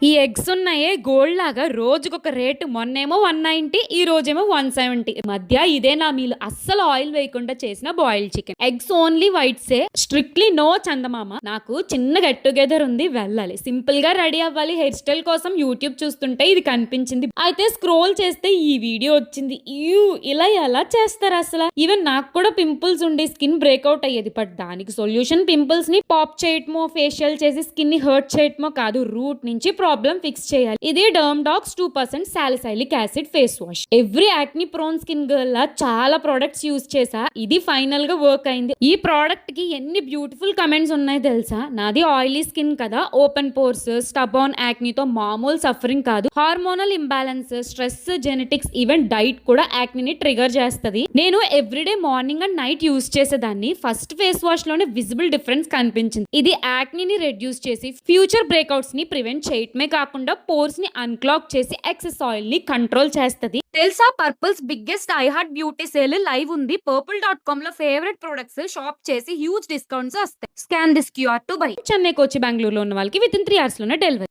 ఈ ఎగ్స్ ఉన్నాయే గోల్డ్ లాగా రోజుకొక రేటు. మొన్నేమో 190, ఈ రోజేమో 170 మధ్య. ఇదే నా మీలు. అస్సలు ఆయిల్ వేయకుండా చేసిన బాయిల్డ్ చికెన్. ఎగ్స్ ఓన్లీ వైట్సే. స్ట్రిక్ట్లీ నో చందమామ. నాకు చిన్న గెట్ టుగెదర్ ఉంది, వెళ్ళాలి. సింపుల్ గా రెడీ అవ్వాలి. హెయిర్ స్టైల్ కోసం యూట్యూబ్ చూస్తుంటే ఇది కనిపించింది. అయితే స్క్రోల్ చేస్తే ఈ వీడియో వచ్చింది. ఇలా ఎలా చేస్తారు అసలు? ఈవెన్ నాకు కూడా పింపుల్స్ ఉండి స్కిన్ బ్రేక్అవుట్ అయ్యేది. బట్ దానికి సొల్యూషన్ పింపుల్స్ ని పాప్ చేయటమో, ఫేషియల్ చేసి స్కిన్ ని హర్ట్ చేయటమో కాదు, రూట్ నుంచి ప్రాబ్లం ఫిక్స్ చేయాలి. ఇది Dermdocs 2% salicylic acid face wash. Every acne prone skin girl లా చాలా ప్రొడక్ట్స్ యూజ్ చేసా. ఇది ఫైనల్ గా వర్క్ అయింది. ఈ ప్రోడక్ట్ కి ఎన్ని బ్యూటిఫుల్ కమెంట్స్ ఉన్నాయి తెలుసా? నాది ఆయిలీ స్కిన్ కదా, ఓపెన్ పోర్స్, స్టబాన్ యాక్నీతో మామూలు సఫరింగ్ కాదు. Hormonal imbalance, stress, genetics, even diet కూడా యాక్నీని ట్రిగర్ చేస్తుంది. నేను everyday morning and night use చేసేదాన్ని. ఫస్ట్ ఫేస్ వాష్ లోనే విజిబుల్ డిఫరెన్స్ కనిపించింది. ఇది యాక్నీని రెడ్యూస్ చేసి ఫ్యూచర్ బ్రేక్అవుట్స్ ని ప్రివెంట్ చేయటమే కాకుండా పోర్స్ ని అన్క్లాక్ చేసి ఎక్సెస్ ఆయిల్ ని కంట్రోల్ చేస్తది. తెలుసా, purples biggest I heart beauty sale live ఉంది. purple.com లో ఫేవరెట్ ప్రొడక్ట్స్ షాప్ చేసి హ్యూజ్ డిస్కౌంట్స్ వస్తాయి. Scan this QR to buy. చెన్నైకి వచ్చి బెంగళూరులో ఉన్న వాళ్ళకి విత్ ఇన్ 3 hours లోనే డెలివరీ.